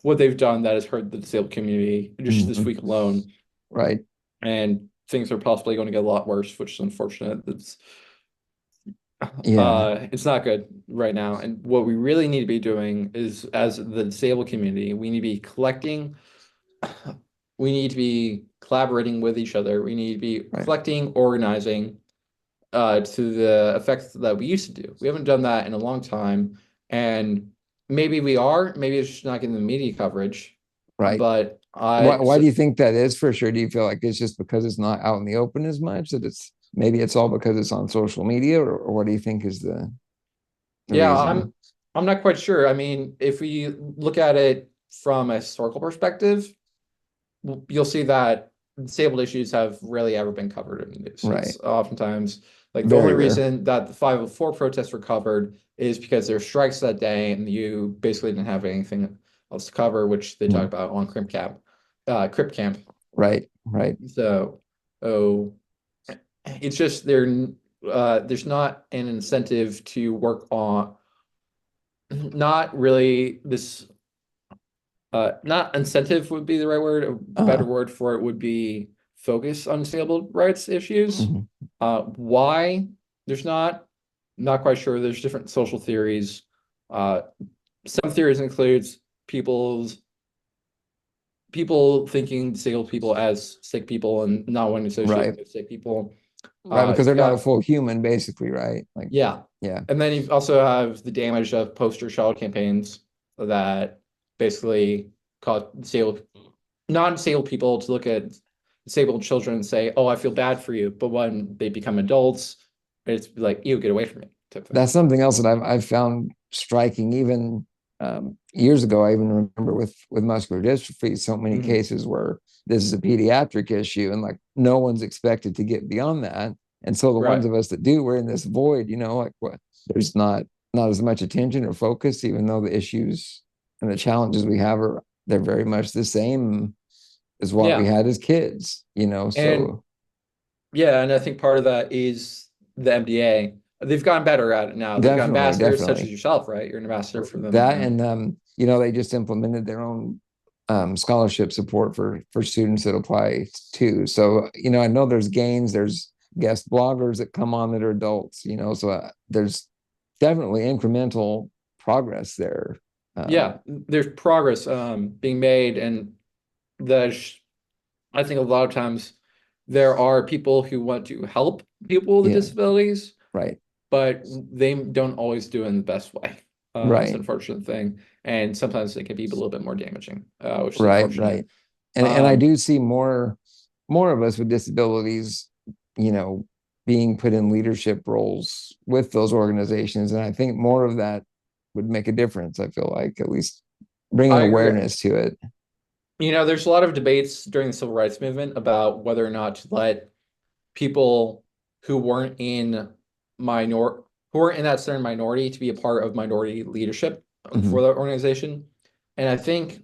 what they've done that has hurt the disabled community just this Mhm. week alone. Right. And things are possibly going to get a lot worse, which is unfortunate. Yeah, It's not good right now. And what we really need to be doing is, as the disabled community, we need to be collecting, we need to be collaborating with each other. We need to be right, collecting, organizing, to the effects that we used to do. We haven't done that in a long time. And maybe we are, maybe it's just not getting the media coverage. right. But Why do you think that is for sure? Do you feel like it's just because it's not out in the open as much that it's maybe it's all because it's on social media, or what do you think is the yeah, reason? I'm not quite sure. I mean, if we look at it from a historical perspective, you'll see that disabled issues have rarely ever been covered in the news. Right. It's oftentimes like the Very only rare. reason that the 504 protests were covered is because there were strikes that day and you basically didn't have anything else to cover, which they talk Mhm. about on Crip Camp. Right, right, So, oh, it's just there's not an incentive to work on, not really this not incentive would be the right word. A better uh, word for it would be focus on disabled rights issues. mhm. Why there's not quite sure. There's different social theories. Uh, some theories includes people thinking disabled people as sick people and not wanting to associate Right, with sick people. right, because they're You've not a got full human, basically, right? Like, Yeah. yeah, And then you also have the damage of poster child campaigns that basically cause non-disabled people to look at disabled children and say, "Oh, I feel bad for you," but when they become adults, it's like, "You get away from me," type thing. that's something else that I've found striking. Even years ago, I even remember with muscular dystrophy, so many Mhm. cases where this is a pediatric issue, and like no one's expected to get beyond that. And so the ones Right. of us that do, we're in this void. Like what? There's not as much attention or focus, even though the issues and the challenges we have are they're very much the same as what we Yeah. had as kids. And So yeah, and I think part of that is the MDA. They've gotten better at it now. They've got definitely, ambassadors such as definitely. yourself, right? You're an ambassador for them That now. and they just implemented their own scholarship support for students that apply too. So I know there's gains, there's guest bloggers that come on that are adults. So there's definitely incremental progress there. Yeah, there's progress being made, and the I think a lot of times there are people who want to help people with Yeah, disabilities, right, but they don't always do it in the best way. It's an right, unfortunate thing, and sometimes it can be a little bit more damaging, which is right, unfortunate. right. And I Um, do see more of us with disabilities, you know, being put in leadership roles with those organizations. And I think more of that would make a difference. I feel like at least bring an I agree. awareness to it. There's a lot of debates during the civil rights movement about whether or not to let people who weren't in minor who weren't in that certain minority to be a part of minority leadership for Mhm. the organization. And I think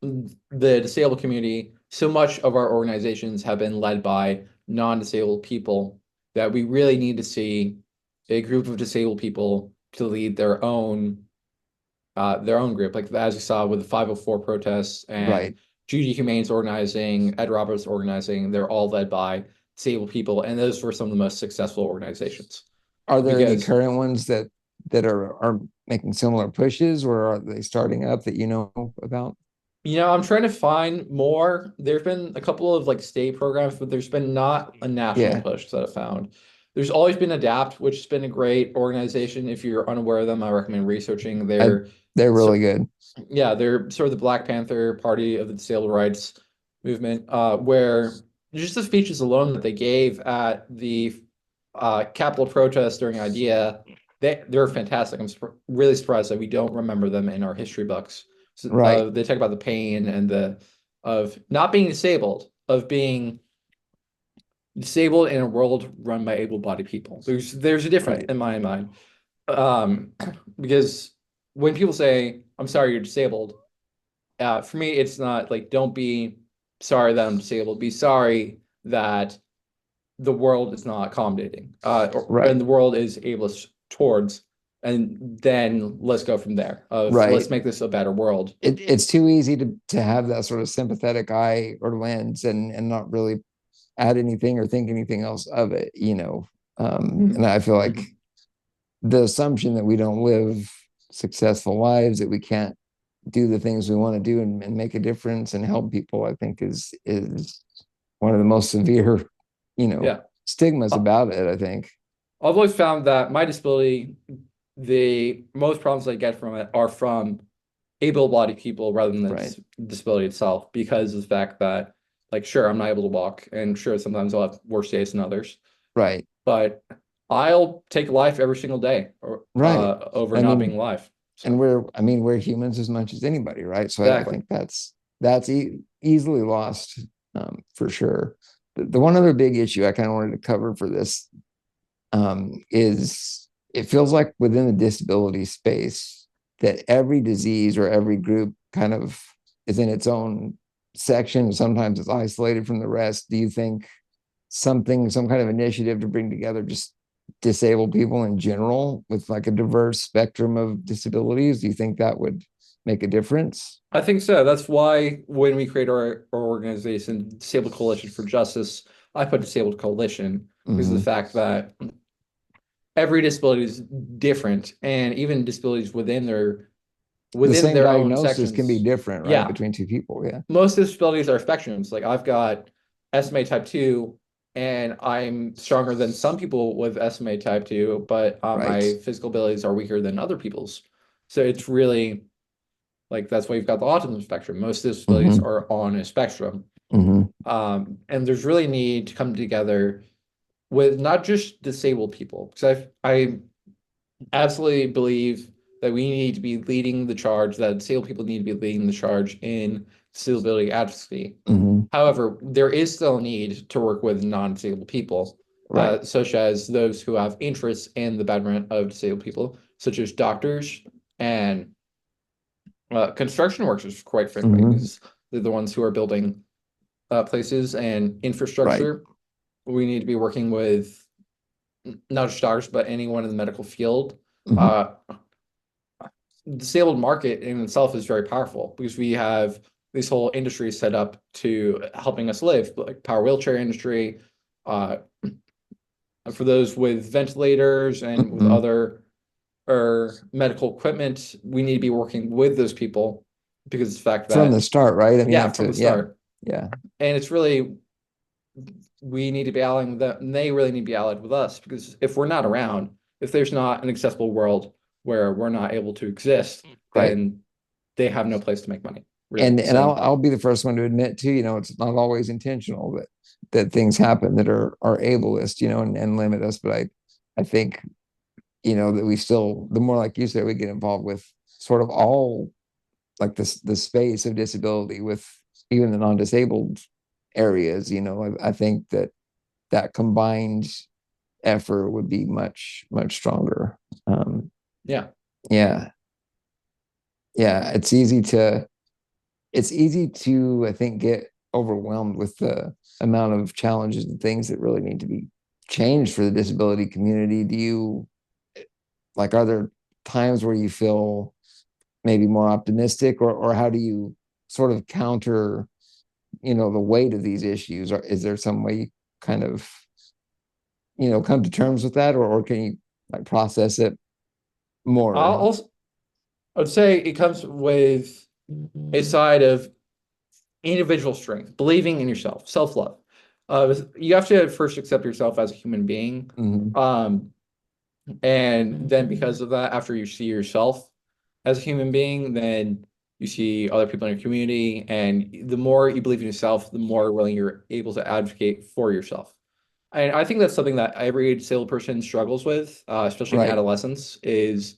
the disabled community, so much of our organizations have been led by non-disabled people that we really need to see a group of disabled people to lead their own group, like as you saw with the 504 protests and Right. Judy Humane's organizing, Ed Roberts organizing. They're all led by disabled people, and those were some of the most successful organizations Are there any because current ones that are making similar pushes, or are they starting up that you know about? I'm trying to find more. There've been a couple of like state programs, but there's been not a national Yeah, push that I've found. There's always been Adapt, which has been a great organization. If you're unaware of them, I recommend researching I, their they're really so good. yeah, they're sort of the Black Panther Party of the disabled rights movement, where just the speeches alone that they gave at the Capitol protest during IDEA, they're fantastic. I'm really surprised that we don't remember them in our history books. So, Right, they talk about the pain and the of not being disabled, of being disabled in a world run by able-bodied people. There's a difference right, in my mind, um, because when people say, "I'm sorry, you're disabled," for me, it's not like don't be sorry that I'm disabled. Be sorry that the world is not accommodating, and right, the world is ableist towards, and then let's go from there. Of let's right. make this a better world. It's too easy to have that sort of sympathetic eye or lens and not really add anything or think anything else of it, you know. And Mhm. I feel like Mhm. the assumption that we don't live successful lives, that we can't do the things we want to do and make a difference and help people, I think is one of the most severe, you know, Yeah. stigmas Uh, about it, I think. I've always found that my disability, the most problems I get from it are from able-bodied people rather than the Right. disability itself, because of the fact that, like, sure, I'm not able to walk, and sure, sometimes I'll have worse days than others, Right. but I'll take life every single day or Right. over I not mean, being alive. and So we're humans as much as anybody, right? So I exactly. think that's easily lost, for sure. The one other big issue I kind of wanted to cover for this, is it feels like within the disability space that every disease or every group kind of is in its own section. Sometimes it's isolated from the rest. Do you think some kind of initiative to bring together just disabled people in general with like a diverse spectrum of disabilities, do you think that would make a difference? I think so. That's why when we create our organization, Disabled Coalition for Justice, I put Disabled Coalition because of the Mm-hmm. fact that every disability is different, and even disabilities The within same their own diagnosis can be sections. different, right, Yeah, between two people. Yeah. most disabilities are spectrums. Like I've got SMA type 2, and I'm stronger than some people with SMA type 2, but Right. my physical abilities are weaker than other people's. So it's really like that's why you've got the autism spectrum. Most disabilities Mm-hmm. are on a spectrum. Mm-hmm. And there's really need to come together with not just disabled people, because I absolutely believe that we need to be leading the charge, that disabled people need to be leading the charge in disability advocacy. Mm-hmm. However, there is still a need to work with non-disabled people, Right. such as those who have interests in the betterment of disabled people, such as doctors and construction workers, quite frankly, Mm-hmm. because they're the ones who are building places and Right. infrastructure. We need to be working with not just doctors, but anyone in the medical field. Mm-hmm. Uh, Disabled market in itself is very powerful because we have these whole industries set up to helping us live, like power wheelchair industry, uh, for those with ventilators and with Mm-hmm. other or medical equipment. We need to be working with those people because of the fact From the that, start, right? I mean, yeah, not from the to, yeah, start. yeah, And it's really, we need to be allying with them, and they really need to be allied with us, because if we're not around, if there's not an accessible world where we're not able to exist, right. then they have no place to make money, really. And So, I'll be the first one to admit too, you know, it's not always intentional that things happen that are ableist, you know, and limit us. But I think, you know, that we still, the more like you said, we get involved with sort of all like this the space of disability with even the non-disabled areas, you know, I think that combined effort would be much stronger. Um, yeah. yeah, yeah, it's easy to, I think, get overwhelmed with the amount of challenges and things that really need to be changed for the disability community. Do you like, are there times where you feel maybe more optimistic, or how do you sort of counter, you know, the weight of these issues? Or is there some way you kind of, you know, come to terms with that, or can you like process it I'll more? also, I would say it comes with a side of individual strength, believing in yourself, self-love. You have to first accept yourself as a human being. Mm-hmm. Um, and then because of that, after you see yourself as a human being, then you see other people in your community. And the more you believe in yourself, the more willing you're able to advocate for yourself. And I think that's something that every disabled person struggles with, especially in Right, adolescence, is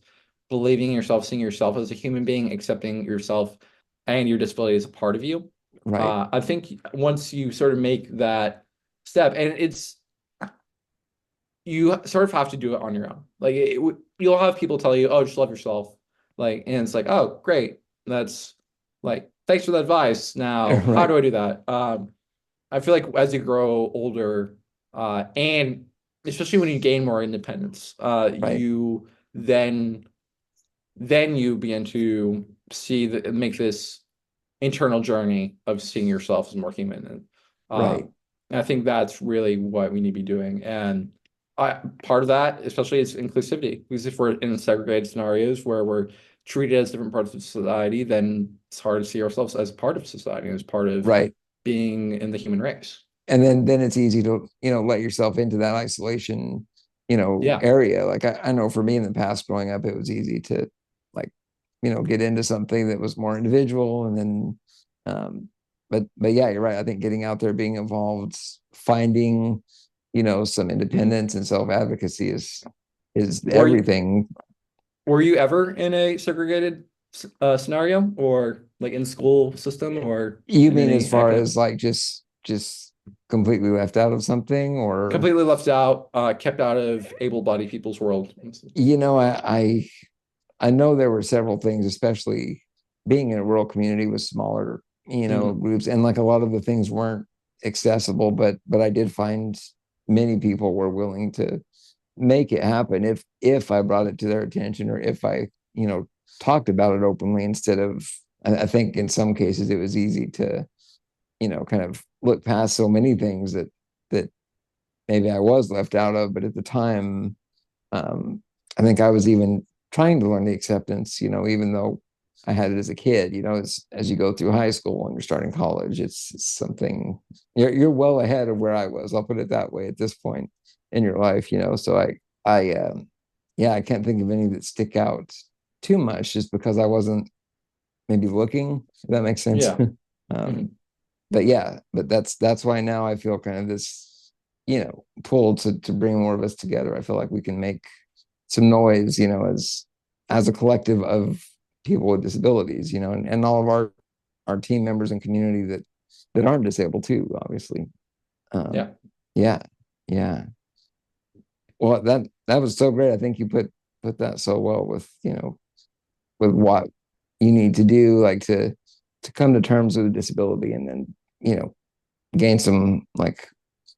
believing in yourself, seeing yourself as a human being, accepting yourself and your disability as a part of you. right. I think once you sort of make that step, and it's, you sort of have to do it on your own. Like you'll have people tell you, "Oh, just love yourself," like, and it's like, "Oh, great, that's like, thanks for the advice. Now, how Right, do I do that?" I feel like as you grow older, and especially when you gain more independence, right, you then then you begin to see make this internal journey of seeing yourself as more human. And right. And I think that's really what we need to be doing. And part of that, especially, is inclusivity. Because if we're in segregated scenarios where we're treated as different parts of society, then it's hard to see ourselves as part of society, as part of Right. being in the human race. And then it's easy to, let yourself into that isolation, Yeah. area. Like I know for me in the past growing up, it was easy to like, get into something that was more individual. And then but yeah, you're right. I think getting out there, being involved, finding, some independence and self-advocacy is Were you everything. were you ever in a segregated scenario, or like in school system, or You in mean as any far academic? as like just completely left out of something, or Completely left out, kept out of able-bodied people's world. you know, I know there were several things, especially being in a rural community with smaller, Mhm. groups, and like a lot of the things weren't accessible, but I did find many people were willing to make it happen if I brought it to their attention, or if I, talked about it openly instead of I think in some cases it was easy to, kind of look past so many things that maybe I was left out of, but at the time, I think I was even trying to learn the acceptance, even though I had it as a kid, as you go through high school and you're starting college, it's something you're well ahead of where I was. I'll put it that way at this point in your life, So yeah, I can't think of any that stick out too much just because I wasn't maybe looking, if that makes sense. Yeah. um, Mhm. but yeah, but that's why now I feel kind of this, pull to bring more of us together. I feel like we can make some noise, as a collective of people with disabilities, and all of our team members and community that aren't disabled too, obviously. Yeah. Yeah, yeah. Well, that was so great. I think you put that so well with, with what you need to do, like to come to terms with a disability, and then, gain some like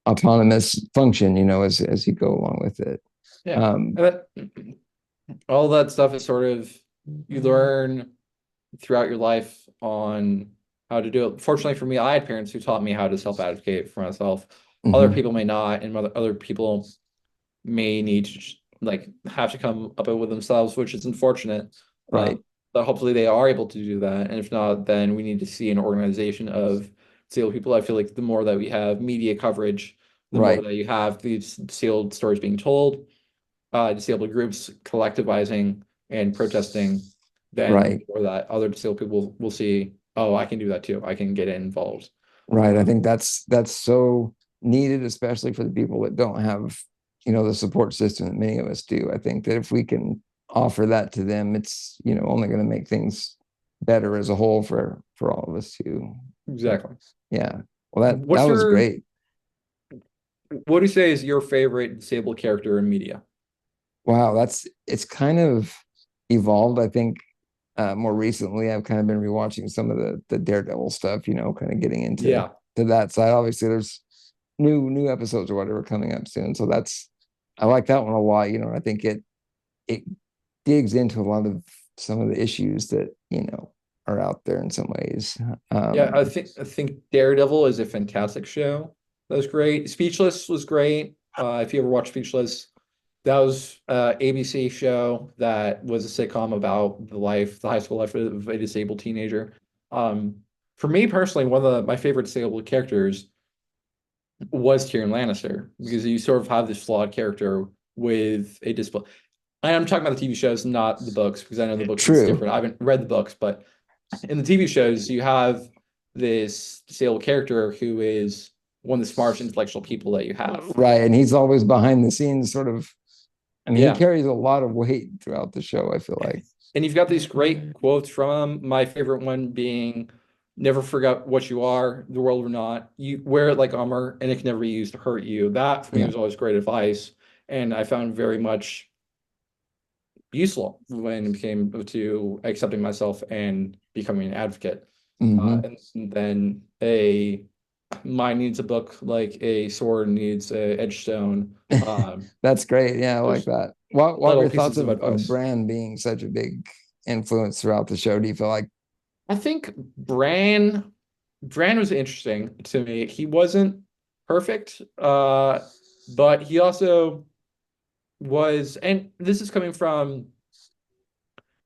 autonomous function, as you go along with it. Yeah. Um, And that all that stuff is sort of, you learn throughout your life on how to do it. Fortunately for me, I had parents who taught me how to self-advocate for myself. Other mhm, people may not, and other people may need to like have to come up with themselves, which is unfortunate. right, But hopefully they are able to do that. And if not, then we need to see an organization of disabled people. I feel like the more that we have media coverage, the more right, that you have these disabled stories being told, disabled groups collectivizing and protesting, then right. or that other disabled people will see, oh, I can do that too. I can get involved. Right. I Um, think that's so needed, especially for the people that don't have, the support system that many of us do. I think that if we can offer that to them, it's, only going to make things better as a whole for all of us too. So exactly. yeah. Well, that What's was your, great. what do you say is your favorite disabled character in media? Wow, it's kind of evolved. I think more recently I've kind of been rewatching some of the Daredevil stuff, kind of getting into Yeah. to that side. Obviously, there's new episodes or whatever coming up soon. So that's I like that one a lot, I think it digs into a lot of some of the issues that, are out there in some ways. Yeah, Um, I think Daredevil is a fantastic show. That was great. Speechless was great. If you ever watch Speechless, that was ABC show that was a sitcom about the high school life of a disabled teenager. Um, for me personally, one of my favorite disabled characters was Tyrion Lannister, because you sort of have this flawed character with a disability. I'm talking about the TV shows, not the books, because I know the books it's True. different. I haven't read the books, but in the TV shows, you have this disabled character who is one of the smartest intellectual people that you have. Right. And he's always behind the scenes, sort of. I mean, he Yeah. carries a lot of weight throughout the show, I feel like. And you've got these great quotes from him. My favorite one being, never forget what you are, the world or not. You wear it like armor and it can never be used to hurt you. That for me Yeah. was always great advice. And I found very much useful when it came to accepting myself and becoming an advocate. Hmm. And then a mine needs a book like a sword needs a edgestone. That's great. Yeah, I like There's that. What were little your thoughts pieces of of advice. Bran being such a big influence throughout the show? Do you feel like I think Bran was interesting to me. He wasn't perfect. But he also was, and this is coming from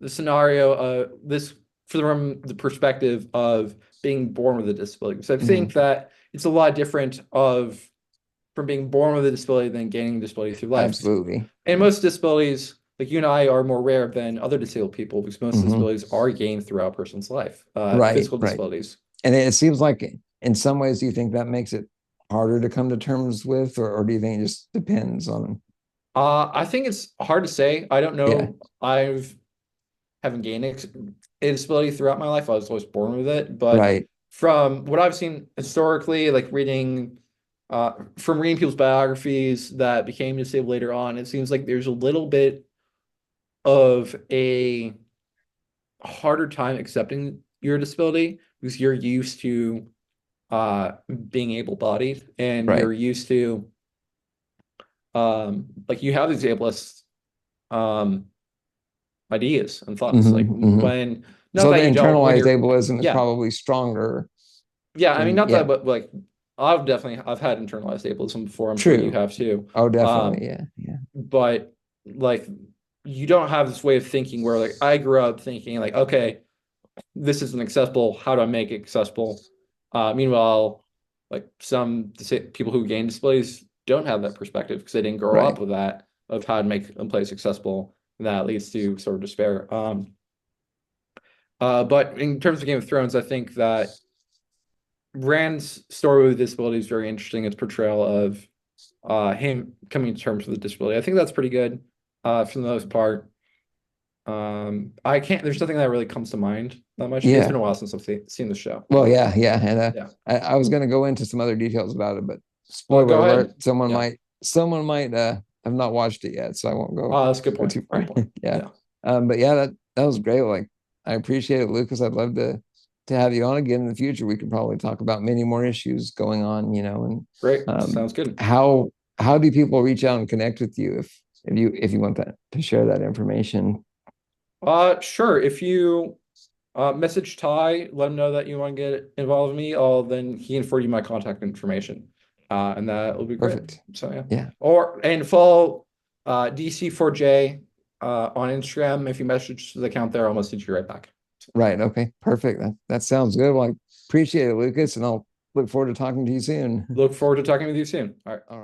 the scenario this from the perspective of being born with a disability. So I think that it's a lot different of from being born with a disability than gaining a disability through life. Absolutely. And most disabilities, like you and I, are more rare than other disabled people because most disabilities are gained throughout a person's life. Right, Physical right. disabilities. And it seems like in some ways, do you think that makes it harder to come to terms with, or do you think it just depends on? I think it's hard to say. I don't Yeah, know. I've haven't gained a disability throughout my life. I was always born with it. But right, from what I've seen historically, like reading from reading people's biographies that became disabled later on, it seems like there's a little bit of a harder time accepting your disability because you're used to being able-bodied and right. you're used to like you have these ableist um ideas and thoughts like Hmm. when not So the that you don't when internalized you're ableism is yeah probably stronger yeah I mean in, not yeah, that but like I've had internalized ableism before. I'm sure you true. have too. Oh, definitely. um Yeah, yeah. but like you don't have this way of thinking where like I grew up thinking like okay, this isn't accessible, how do I make it accessible? Meanwhile, like some people who gain disabilities don't have that perspective because they didn't grow Right. up with that of how to make a place accessible, and that leads to sort of despair. But in terms of Game of Thrones, I think that Rand's story with disability is very interesting. Its portrayal of him coming to terms with the disability. I think that's pretty good for the most part. I can't, there's nothing that really comes to mind that much. It's been Yeah. a while since I've seen the show, Well, but yeah, yeah. And yeah. I was going to go into some other details about it, but Go spoiler ahead. alert, Yeah. someone might have not watched it yet, so I won't That's a good go point. too far. Good point. Yeah. Yeah. But yeah, that was great. Like I appreciate it, Lucas. I'd love to have you on again in the future. We could probably talk about many more issues going on, and Great. um Sounds good. how do people reach out and connect with you if you want that to share that information? Sure. If you message Ty, let him know that you want to get involved with me, then he can forward you my contact information. And that will be great. Perfect. So yeah. Yeah. And follow DC4J on Instagram. If you message the account there, I'll message you right back. Right. Okay. Perfect. That sounds good. Well, I appreciate it, Lucas, and I'll look forward to talking to you soon. Look forward to talking with you soon. All right. All right.